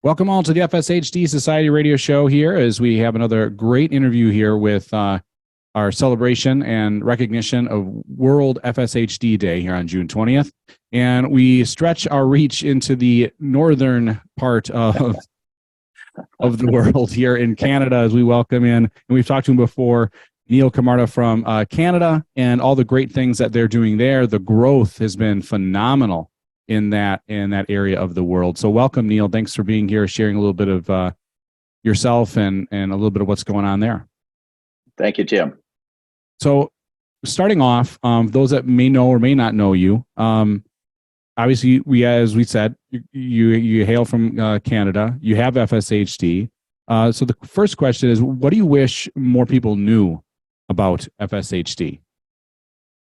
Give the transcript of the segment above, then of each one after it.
Welcome all to the FSHD Society radio show here as we have another great interview here with our celebration and recognition of World FSHD Day here on June 20th. And we stretch our reach into the northern part of the world here in Canada as we welcome in, and we've talked to him before, Neil Camarta from Canada and all the great things that they're doing there. The growth has been phenomenal in that area of the world. So welcome, Neil. Thanks for being here, sharing a little bit of yourself and a little bit of what's going on there. Thank you, Tim. So starting off, those that may know or may not know you, obviously, as we said, you hail from Canada. You have FSHD. So the first question is, what do you wish more people knew about FSHD?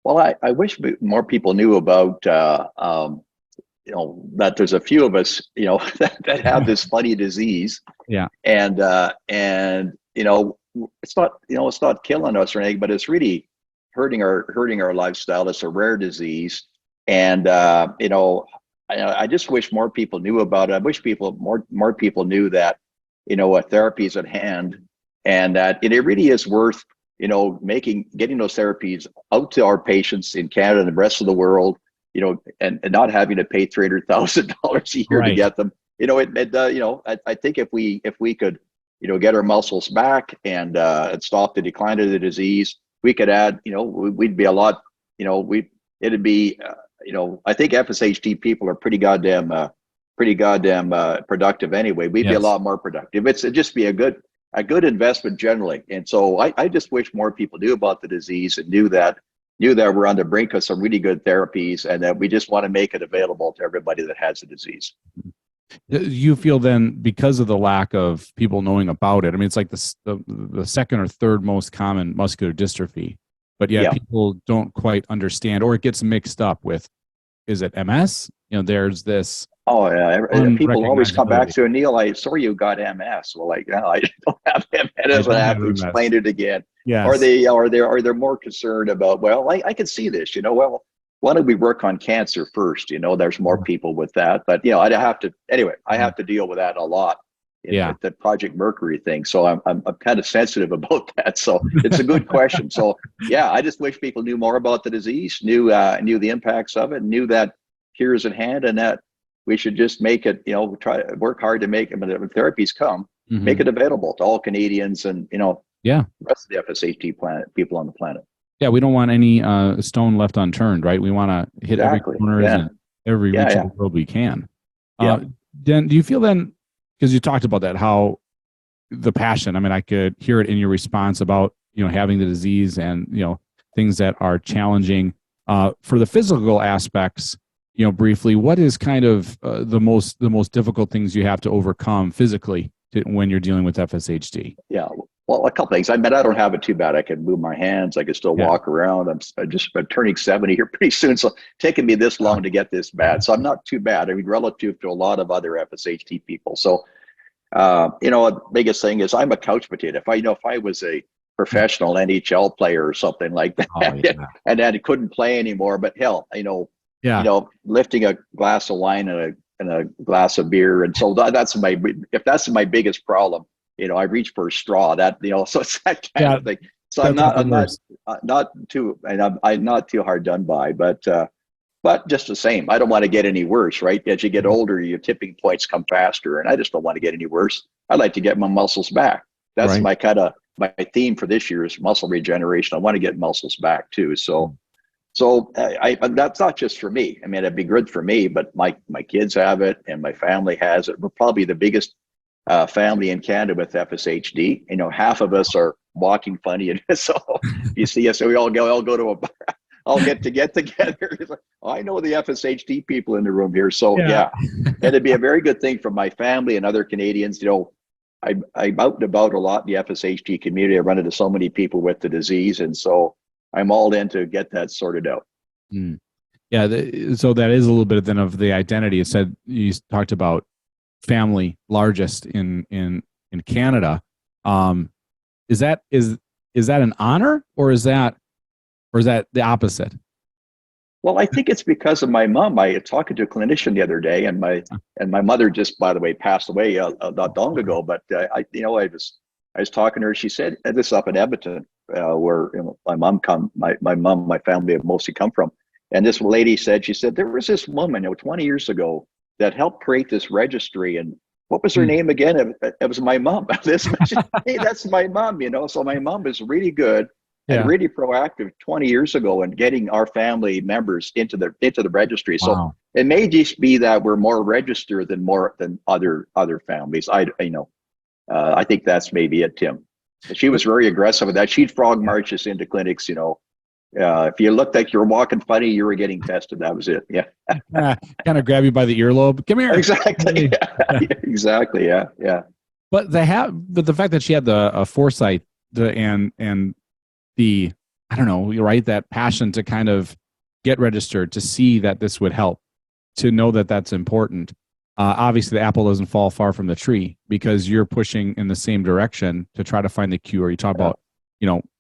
Well, I wish more people knew about that there's a few of us, that have this funny disease. Yeah. And it's not killing us or anything, but it's really hurting our lifestyle. It's a rare disease. And, I just wish more people knew about it. I wish more people knew that, a therapy is at hand and that it really is worth, getting those therapies out to our patients in Canada and the rest of the world, and not having to pay $300,000 a year Right. to get them. I think if we could, get our muscles back and stop the decline of the disease, we could add, we'd be a lot, it'd be, I think FSHD people are pretty goddamn productive anyway. We'd be a lot more productive. It'd just be a good investment generally. And so I just wish more people knew about the disease and knew that we're on the brink of some really good therapies and that we just want to make it available to everybody that has the disease. You feel then, because of the lack of people knowing about it, I mean, it's like the second or third most common muscular dystrophy, but yet people don't quite understand, or it gets mixed up with, is it MS? There's this. Oh yeah, people always come back to Neil. I saw you got MS. Well, I don't have MS. I have to explain it again. Yes. Or they're more concerned about. Well, I can see this. Well, why don't we work on cancer first? There's more people with that. But I have to deal with that a lot. The Project Mercury thing. So I'm kind of sensitive about that. So it's a good question. So I just wish people knew more about the disease, knew the impacts of it, knew that cure is at hand, and that we should just make it, try to work hard to make it, when therapies come, make it available to all Canadians and, the rest of the FSHD people on the planet. Yeah, we don't want any stone left unturned, right? We want to hit every corner and every reach of the world we can. Then do you feel then, because you talked about that, how the passion, I mean, I could hear it in your response about, having the disease and, things that are challenging for the physical aspects. Briefly, what is kind of the most difficult things you have to overcome physically when you're dealing with FSHD? Yeah, well, a couple things. I don't have it too bad. I can move my hands. I can still walk around. I'm turning 70 here pretty soon, so it's taken me this long to get this bad. So I'm not too bad. I mean, relative to a lot of other FSHD people. So, the biggest thing is I'm a couch potato. If I was a professional NHL player or something like that, and then couldn't play anymore, but hell, lifting a glass of wine and a glass of beer. And so that's my biggest problem, I reach for a straw, so it's that kind of thing. So I'm not too hard done by, but just the same, I don't want to get any worse, right? As you get older, your tipping points come faster, and I just don't want to get any worse. I'd like to get my muscles back. That's my theme for this year is muscle regeneration. I want to get muscles back too. So that's not just for me. I mean, it'd be good for me, but my kids have it and my family has it. We're probably the biggest family in Canada with FSHD. Half of us are walking funny, and so you see us. So we all go to a bar. I'll get together. I know the FSHD people in the room here, so and it'd be a very good thing for my family and other Canadians. I'm out and about a lot in the FSHD community. I run into so many people with the disease, and so I'm all in to get that sorted out. Yeah, so that is a little bit then of the identity. You talked about family largest in Canada. Is that an honor, or is that the opposite? Well, I think it's because of my mom. I was talking to a clinician the other day, and my mother just, by the way, passed away not long ago. But I was talking to her. She said, and this up in Edmonton, where my family have mostly come from. And this lady said, she said there was this woman, 20 years ago, that helped create this registry. And what was her name again? It was my mom. Hey, that's my mom. So my mom is really good. And really proactive 20 years ago in getting our family members into the registry. Wow. So it may just be that we're more registered than other families. I think that's maybe it, Tim. She was very aggressive with that. She'd frog march us into clinics. If you looked like you were walking funny, you were getting tested. That was it. Yeah. Kind of grab you by the earlobe. Come here. Exactly. Exactly. Yeah. But the fact that she had the foresight and the, I don't know, right, that passion to kind of get registered, to see that this would help, to know that that's important. Obviously, the apple doesn't fall far from the tree, because you're pushing in the same direction to try to find the cure. You talk about,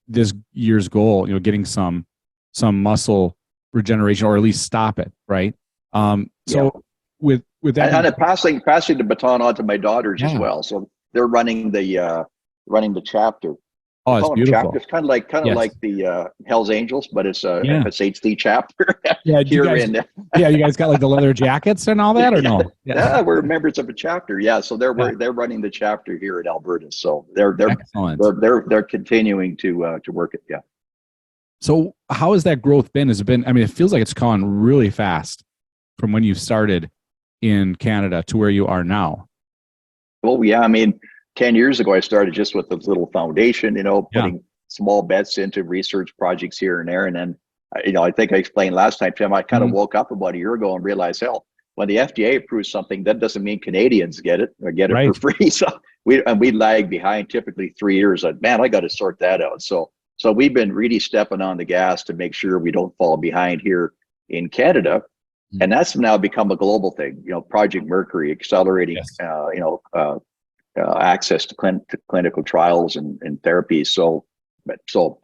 this year's goal, getting some muscle regeneration, or at least stop it, right? With that, and passing the baton on to my daughters as well. So they're running the chapter. Oh, it's beautiful. It's kind of like the Hell's Angels, but it's a FSHD chapter. Yeah, you guys got like the leather jackets and all that, or no? Yeah, we're members of a chapter. Yeah, so they're running the chapter here in Alberta. So they're continuing to work it. Yeah. So how has that growth been? Has it been? I mean, it feels like it's gone really fast from when you started in Canada to where you are now. Well, yeah, I mean, 10 years ago, I started just with a little foundation, putting small bets into research projects here and there. And then, I think I explained last time, Tim, I kind of woke up about a year ago and realized, hell, when the FDA approves something, that doesn't mean Canadians get it or get it for free. So we lag behind typically 3 years. Man, I got to sort that out. So we've been really stepping on the gas to make sure we don't fall behind here in Canada. And that's now become a global thing, Project Mercury, accelerating, access to clinical trials and therapies. So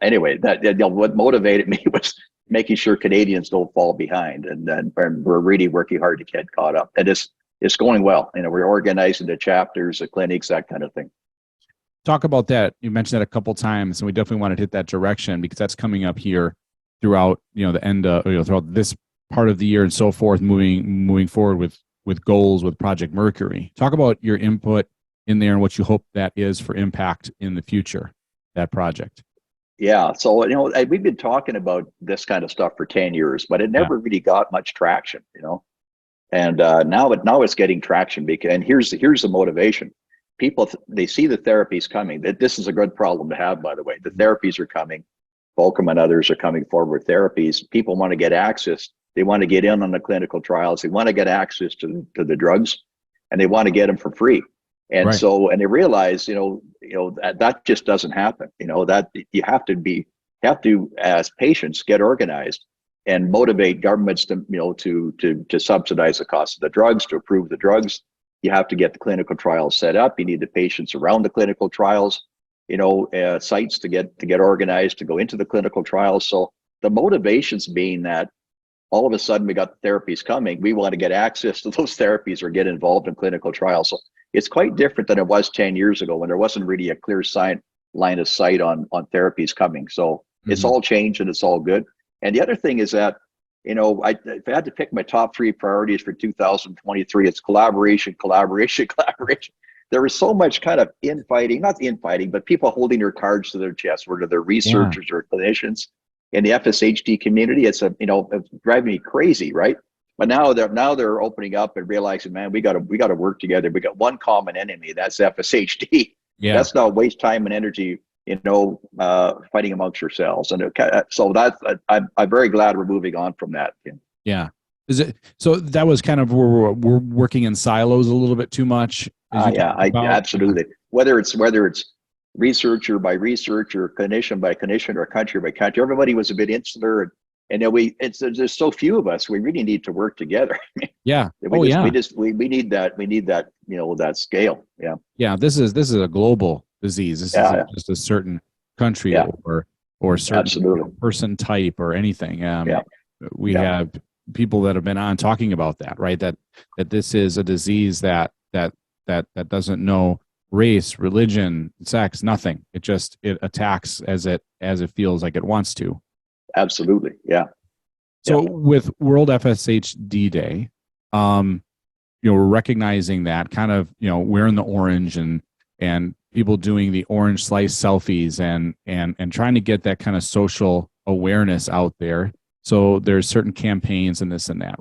anyway, what motivated me was making sure Canadians don't fall behind, and we're really working hard to get caught up. And it's going well. We're organizing the chapters, the clinics, that kind of thing. Talk about that. You mentioned that a couple times, and we definitely want to hit that direction, because that's coming up here throughout the end of throughout this part of the year and so forth, moving forward with goals with Project Mercury. Talk about your input in there and what you hope that is for impact in the future, that project. Yeah. So, we've been talking about this kind of stuff for 10 years, but it never really got much traction, and now it's getting traction, and here's the motivation. People, they see the therapies coming. That this is a good problem to have, by the way. The therapies are coming. Volcom and others are coming forward with therapies. People want to get access. They want to get in on the clinical trials. They want to get access to the drugs, and they want to get them for free. And and they realize, that just doesn't happen. That you have to, as patients, get organized and motivate governments to subsidize the cost of the drugs, to approve the drugs. You have to get the clinical trials set up. You need the patients around the clinical trials, sites to get organized to go into the clinical trials. So the motivations being that all of a sudden we got the therapies coming. We want to get access to those therapies or get involved in clinical trials. So it's quite different than it was 10 years ago, when there wasn't really a clear line of sight on therapies coming. So it's all changed, and it's all good. And the other thing is that, if I had to pick my top 3 priorities for 2023, it's collaboration. There was so much kind of not infighting, but people holding their cards to their chest, whether they're researchers or clinicians in the FSHD community. It's it's driving me crazy, right? But now they're opening up and realizing, man, we got to work together. We got one common enemy, that's FSHD. Yeah. Let's not waste time and energy, fighting amongst yourselves. And so I'm very glad we're moving on from that. Yeah. Is it so? That was kind of where we're working in silos a little bit too much. Absolutely. Whether it's researcher by researcher, clinician by clinician, or country by country, everybody was a bit insular. And there's so few of us. We really need to work together. Yeah. We need that. We need that. That scale. Yeah. Yeah. This is a global disease. This isn't just a certain country or certain person type or anything. we have people that have been on talking about that, right? That this is a disease that doesn't know race, religion, sex, nothing. It attacks as it feels like it wants to. Absolutely. Yeah. So with World FSHD Day, we're recognizing that kind of, wearing the orange and people doing the orange slice selfies and trying to get that kind of social awareness out there. So there's certain campaigns and this and that.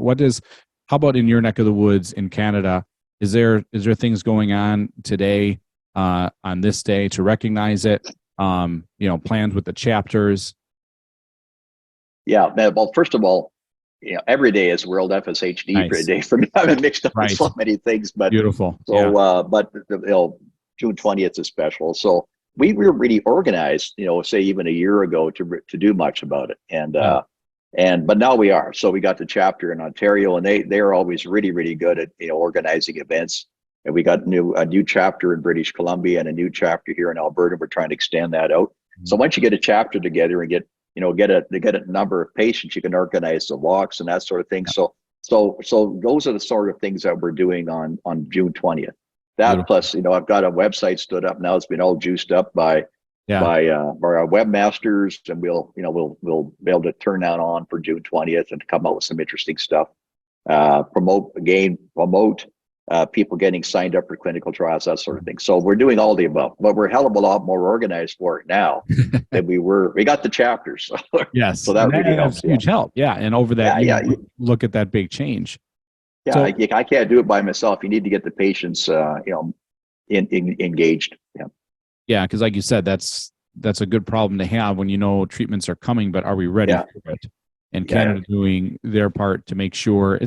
How about in your neck of the woods in Canada? Is there things going on today on this day to recognize it? Plans with the chapters? Yeah. Well, first of all, every day is World FSHD Day for me. I'm mixed up with so many things, but beautiful. So, but June 20th is special. So we were really organized, say even a year ago to do much about it, but now we are. So we got the chapter in Ontario, and they're always really, really good at organizing events. And we got a new chapter in British Columbia and a new chapter here in Alberta. We're trying to extend that out. Mm-hmm. So once you get a chapter together and get a number of patients, you can organize the walks and that sort of thing. So those are the sort of things that we're doing on June 20th. That plus, I've got a website stood up now. It's been all juiced up by our webmasters, and we'll be able to turn that on for June 20th and come up with some interesting stuff. Promote people getting signed up for clinical trials, that sort of thing. So we're doing all the above, but we're a hell of a lot more organized for it now than we were. We got the chapters. So, yes. So that really helps. Huge help. Yeah. And over that, look at that big change. Yeah. So, I can't do it by myself. You need to get the patients, engaged. Yeah. Yeah. Cause like you said, that's a good problem to have when treatments are coming, but are we ready for it? And Canada doing their part to make sure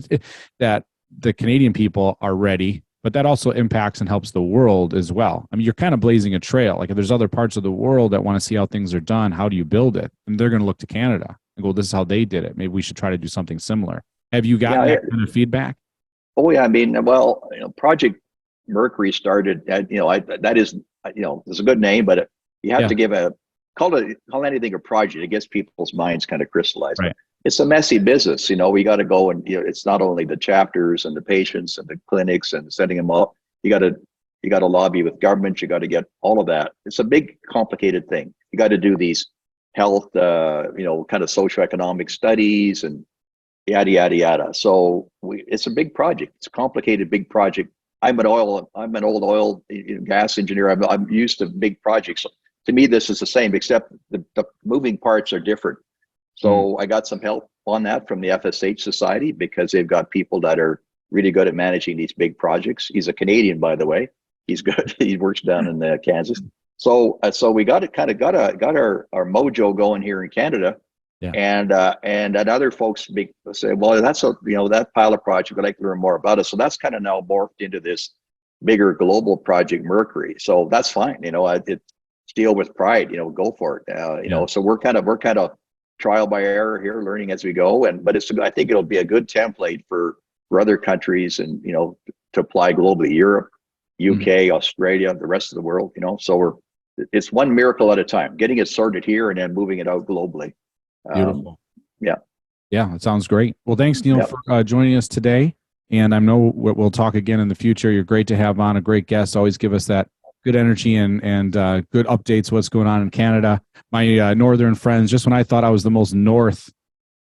that the Canadian people are ready, but that also impacts and helps the world as well. I mean, you're kind of blazing a trail. Like if there's other parts of the world that want to see how things are done, how do you build it? And they're going to look to Canada and go, this is how they did it. Maybe we should try to do something similar. Have you gotten that kind of feedback? Oh yeah. I mean, Project Mercury started at, that is, it's a good name, but you have to call anything a project. It gets people's minds kind of crystallized. Right. It's a messy business. We got to go and, it's not only the chapters and the patients and the clinics and setting them up. You got to lobby with government. You got to get all of that. It's a big, complicated thing. You got to do these health, kind of socioeconomic studies and yada, yada, yada. So it's a big project. It's a complicated, big project. I'm an old oil gas engineer. I'm used to big projects. So to me, this is the same, except the moving parts are different. So I got some help on that from the FSH Society because they've got people that are really good at managing these big projects. He's a Canadian, by the way. He's good. He works down in Kansas. So we got our mojo going here in Canada. Yeah. And other folks say, well, that's that pilot project. I'd like to learn more about it. So that's kind of now morphed into this bigger global Project Mercury. So that's fine. It's deal with pride. Go for it. So we're kind of trial by error here, learning as we go. But I think it'll be a good template for other countries and to apply globally. Europe, UK, Australia, the rest of the world. So it's one miracle at a time. Getting it sorted here and then moving it out globally. Beautiful. Yeah, it sounds great. Well, thanks, Neil, for joining us today. And I know we'll talk again in the future. You're great to have on, a great guest. Always give us that good energy and good updates. What's going on in Canada? My northern friends. Just when I thought I was the most north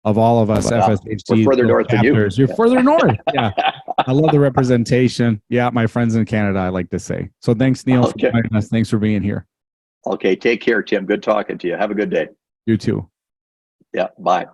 of all of us, FSHD. We're further north than you. You're further north. Yeah, I love the representation. Yeah, my friends in Canada, I like to say. So thanks, Neil, for joining us. Thanks for being here. Okay, take care, Tim. Good talking to you. Have a good day. You too. Yeah, bye.